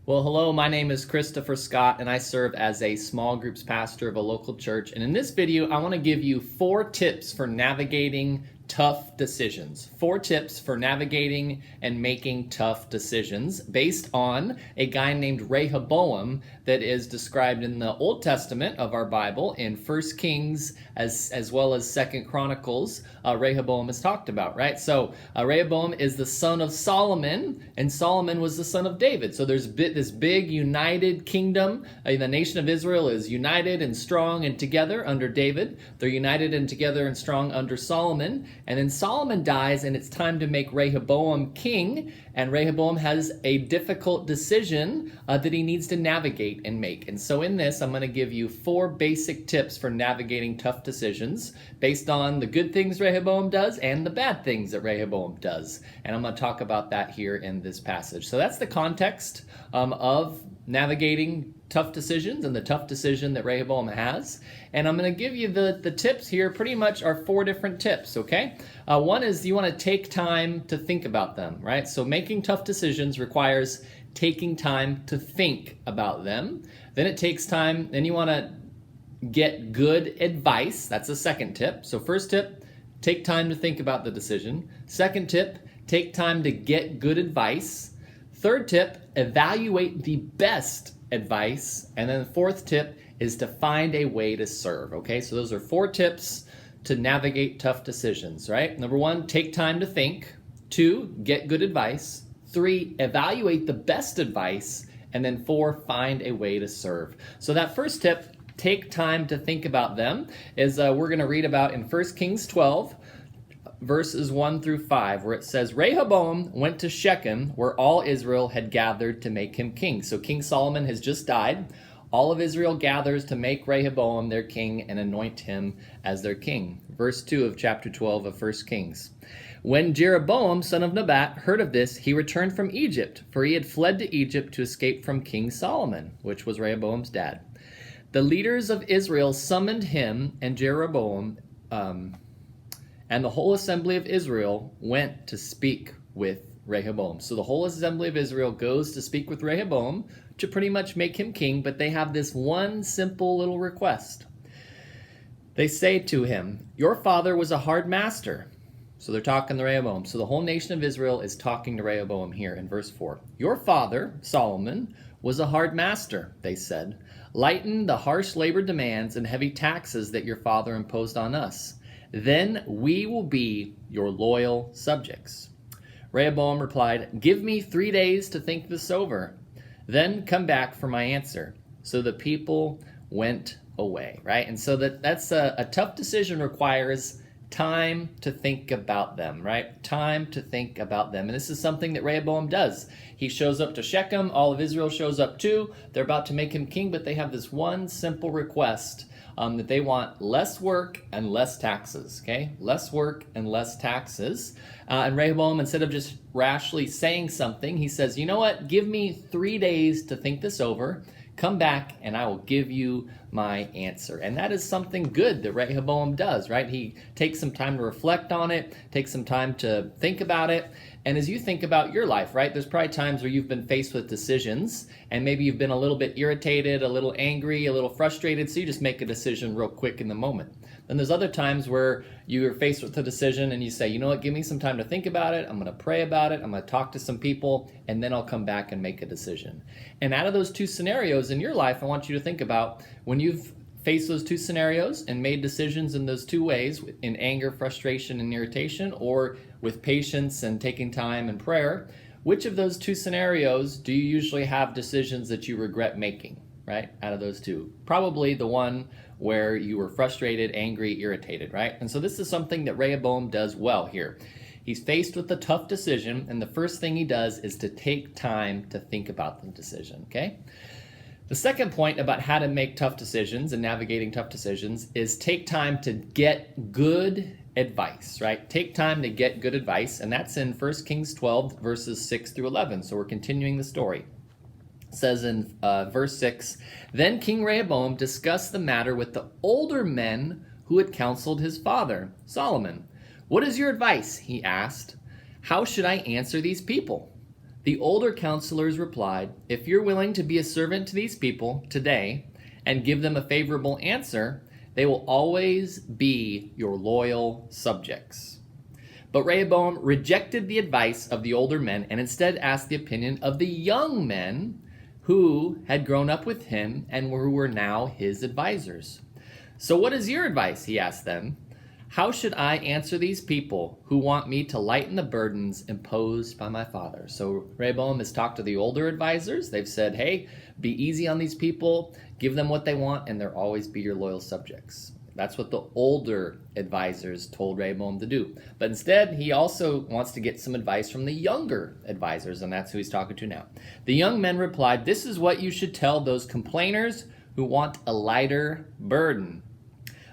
Well, hello, my name is Christopher Scott, and I serve as a small groups pastor of a local church. And in this video, I want to give you 4 tips for navigating tough decisions. 4 tips for navigating and making tough decisions based on a guy named Rahoboam that is described in the Old Testament of our Bible in 1 Kings as well as 2 Chronicles. Rehoboam is talked about, right? So Rehoboam is the son of Solomon, and Solomon was the son of David. So there's this big united kingdom. The nation of Israel is united and strong and together under David. They're united and together and strong under Solomon. And then Solomon dies, and it's time to make Rehoboam king. And Rehoboam has a difficult decision that he needs to navigate and make. And so in this, I'm going to give you 4 basic tips for navigating tough decisions based on the good things Rehoboam does and the bad things that Rehoboam does. And I'm going to talk about that here in this passage. So that's the context of navigating tough decisions and the tough decision that Rehoboam has. And I'm going to give you the tips here. Pretty much are 4 different tips, okay? One is you want to take time to think about them, right? So making tough decisions requires taking time to think about them. Then it takes time, then you want to get good advice. That's the second tip. So first tip, take time to think about the decision. Second tip, take time to get good advice. Third tip, evaluate the best advice. And then the fourth tip is to find a way to serve. Okay, so those are 4 tips to navigate tough decisions, right? Number 1, take time to think. 2, get good advice. 3, evaluate the best advice. And then 4, find a way to serve. So that first tip, take time to think about them, is we're going to read about in 1 Kings 12, verses 1 through 5, where it says, Rehoboam went to Shechem, where all Israel had gathered to make him king. So King Solomon has just died. All of Israel gathers to make Rehoboam their king and anoint him as their king. Verse 2 of chapter 12 of 1 Kings. When Jeroboam, son of Nebat, heard of this, he returned from Egypt, for he had fled to Egypt to escape from King Solomon, which was Rehoboam's dad. The leaders of Israel summoned him and Jeroboam, and the whole assembly of Israel went to speak with Rehoboam. So the whole assembly of Israel goes to speak with Rehoboam to pretty much make him king, but they have this one simple little request. They say to him, your father was a hard master. So they're talking to Rehoboam. So the whole nation of Israel is talking to Rehoboam here in verse 4. Your father, Solomon, was a hard master, they said. Lighten the harsh labor demands and heavy taxes that your father imposed on us. Then we will be your loyal subjects. Rehoboam replied, give me 3 days to think this over. Then come back for my answer. So the people went away, right? And so that's a tough decision, requires time to think about them, right? Time to think about them. And this is something that Rehoboam does. He shows up to Shechem. All of Israel shows up too. They're about to make him king, but they have this one simple request that they want less work and less taxes, okay? Less work and less taxes. And Rehoboam, instead of just rashly saying something, he says, you know what? Give me 3 days to think this over. Come back and I will give you my answer. And that is something good that Rehoboam does, right? He takes some time to reflect on it, takes some time to think about it. And as you think about your life, right, there's probably times where you've been faced with decisions and maybe you've been a little bit irritated, a little angry, a little frustrated, so you just make a decision real quick in the moment. Then there's other times where you're faced with a decision and you say, you know what, give me some time to think about it. I'm going to pray about it. I'm going to talk to some people, and then I'll come back and make a decision. And out of those 2 scenarios in your life, I want you to think about when you've faced those 2 scenarios and made decisions in those 2 ways, in anger, frustration, and irritation, or with patience and taking time and prayer, which of those 2 scenarios do you usually have decisions that you regret making, right? Out of those 2. Probably the one where you were frustrated, angry, irritated, right? And so this is something that Rehoboam does well here. He's faced with a tough decision, and the first thing he does is to take time to think about the decision, okay? The second point about how to make tough decisions and navigating tough decisions is take time to get good advice, right? Take time to get good advice, and that's in 1 Kings 12, verses 6 through 11. So we're continuing the story. It says in verse 6, then King Rahoboam discussed the matter with the older men who had counseled his father, Solomon. What is your advice? He asked. How should I answer these people? The older counselors replied, "If you're willing to be a servant to these people today and give them a favorable answer, they will always be your loyal subjects." But Rehoboam rejected the advice of the older men and instead asked the opinion of the young men who had grown up with him and who were now his advisors. "So what is your advice?" he asked them. "How should I answer these people who want me to lighten the burdens imposed by my father?" So Rehoboam has talked to the older advisors. They've said, hey, be easy on these people, give them what they want, and they'll always be your loyal subjects. That's what the older advisors told Rehoboam to do. But instead, he also wants to get some advice from the younger advisors, and that's who he's talking to now. The young men replied, "This is what you should tell those complainers who want a lighter burden.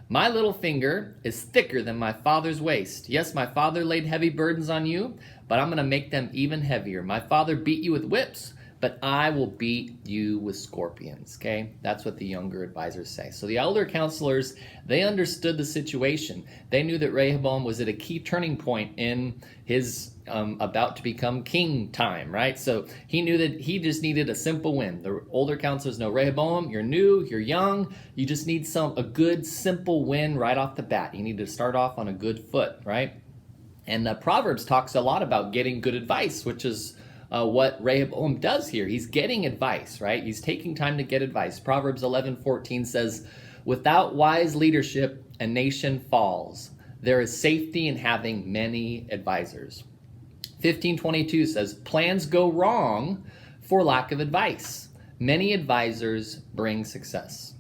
My little finger is thicker than my father's waist. Yes, my father laid heavy burdens on you, but I'm going to make them even heavier. My father beat you with whips, but I will beat you with scorpions." Okay, that's what the younger advisors say. So the elder counselors, they understood the situation. They knew that Rehoboam was at a key turning point in his about to become king time, right? So he knew that he just needed a simple win. The older counselors know, Rehoboam, you're new, you're young, you just need a good simple win right off the bat. You need to start off on a good foot, right? And Proverbs talks a lot about getting good advice, which is what Rehoboam does here. He's getting advice, right? He's taking time to get advice. Proverbs 11:14 says, "Without wise leadership, a nation falls. There is safety in having many advisors." 15:22 says, "Plans go wrong for lack of advice. Many advisors bring success."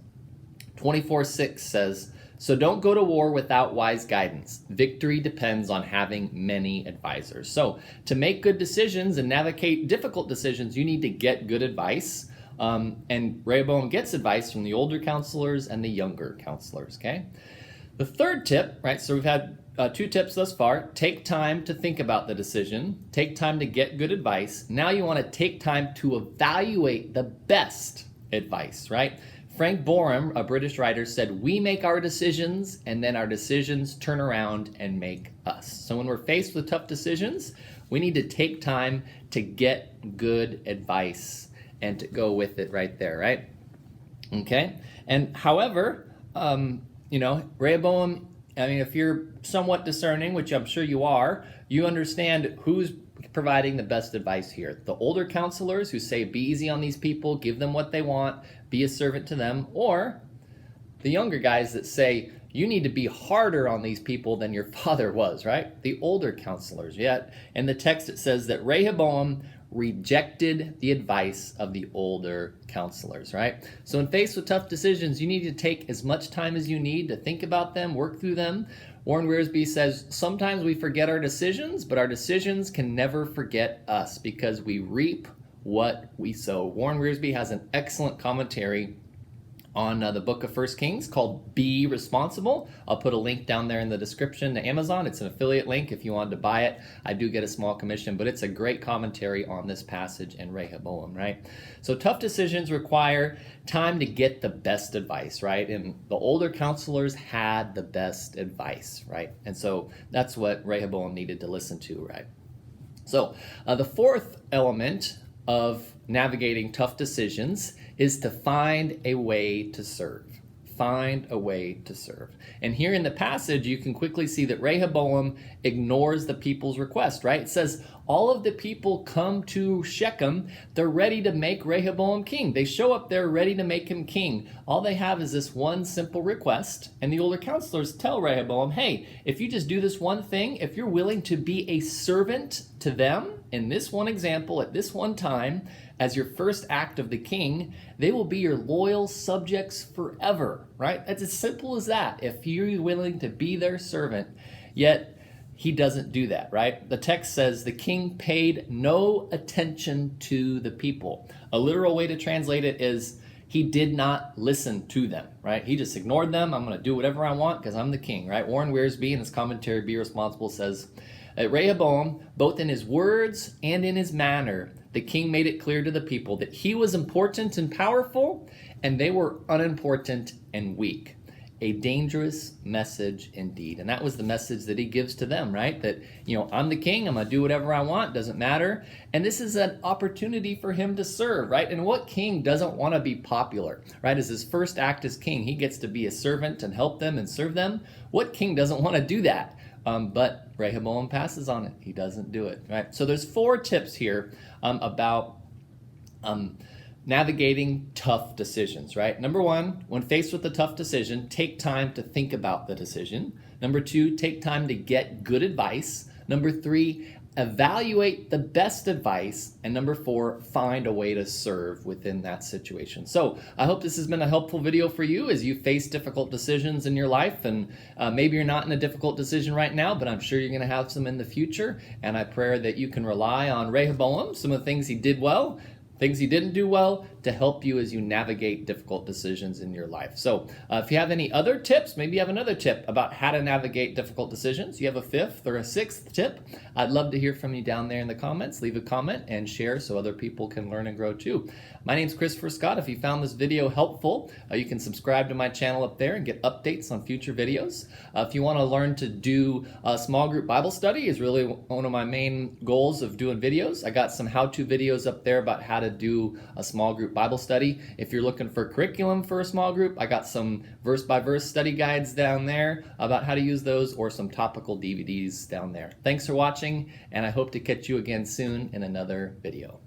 24:6 says, "So don't go to war without wise guidance. Victory depends on having many advisors." So to make good decisions and navigate difficult decisions, you need to get good advice. And Rehoboam gets advice from the older counselors and the younger counselors, okay? The third tip, right, so we've had 2 tips thus far. Take time to think about the decision. Take time to get good advice. Now you want to take time to evaluate the best advice, right? Frank Borum, a British writer, said, "We make our decisions, and then our decisions turn around and make us." So when we're faced with tough decisions, we need to take time to get good advice and to go with it right there, right? Okay? And however, Rehoboam, if you're somewhat discerning, which I'm sure you are, you understand who's providing the best advice here. The older counselors who say, be easy on these people, give them what they want, be a servant to them, or the younger guys that say, you need to be harder on these people than your father was, right? The older counselors. Yet in the text it says that Rehoboam rejected the advice of the older counselors, right? So when faced with tough decisions, you need to take as much time as you need to think about them, work through them. Warren Wiersbe says, sometimes we forget our decisions, but our decisions can never forget us because we reap what we sow. Warren Wiersbe has an excellent commentary on the book of 1 Kings called Be Responsible. I'll put a link down there in the description to Amazon. It's an affiliate link if you wanted to buy it. I do get a small commission, but it's a great commentary on this passage in Rehoboam, right? So tough decisions require time to get the best advice, right? And the older counselors had the best advice, right? And so that's what Rehoboam needed to listen to, right? So the fourth element of navigating tough decisions is to find a way to serve. Find a way to serve. And here in the passage, you can quickly see that Rehoboam ignores the people's request, right? It says, all of the people come to Shechem. They're ready to make Rehoboam king. They show up there ready to make him king. All they have is this one simple request. And the older counselors tell Rehoboam, hey, if you just do this one thing, if you're willing to be a servant to them in this one example at this one time, as your first act of the king, they will be your loyal subjects forever, right? That's as simple as that. If you're willing to be their servant, yet he doesn't do that, right? The text says the king paid no attention to the people. A literal way to translate it is he did not listen to them, right? He just ignored them. I'm going to do whatever I want because I'm the king, right? Warren Wiersbe in his commentary, Be Responsible, says that Rehoboam, both in his words and in his manner, the king made it clear to the people that he was important and powerful, and they were unimportant and weak. a dangerous message indeed. And that was the message that he gives to them, right? That, I'm the king, I'm going to do whatever I want, doesn't matter. And this is an opportunity for him to serve, right? And what king doesn't want to be popular, right? As his first act as king, he gets to be a servant and help them and serve them. What king doesn't want to do that? But Rehoboam passes on it. He doesn't do it, right? So there's 4 tips here about navigating tough decisions, right? Number 1, when faced with a tough decision, take time to think about the decision. Number 2, take time to get good advice. Number 3, evaluate the best advice. And number 4, find a way to serve within that situation. So I hope this has been a helpful video for you as you face difficult decisions in your life. And maybe you're not in a difficult decision right now, but I'm sure you're going to have some in the future. And I pray that you can rely on Rehoboam, some of the things he did well, things he didn't do well, to help you as you navigate difficult decisions in your life. So if you have any other tips, maybe you have another tip about how to navigate difficult decisions, you have a 5th or a 6th tip, I'd love to hear from you down there in the comments. Leave a comment and share so other people can learn and grow too. My name's Christopher Scott. If you found this video helpful, you can subscribe to my channel up there and get updates on future videos. If you want to learn to do a small group Bible study, is really one of my main goals of doing videos. I got some how-to videos up there about how to do a small group Bible study. If you're looking for curriculum for a small group, I got some verse-by-verse study guides down there about how to use those, or some topical DVDs down there. Thanks for watching, and I hope to catch you again soon in another video.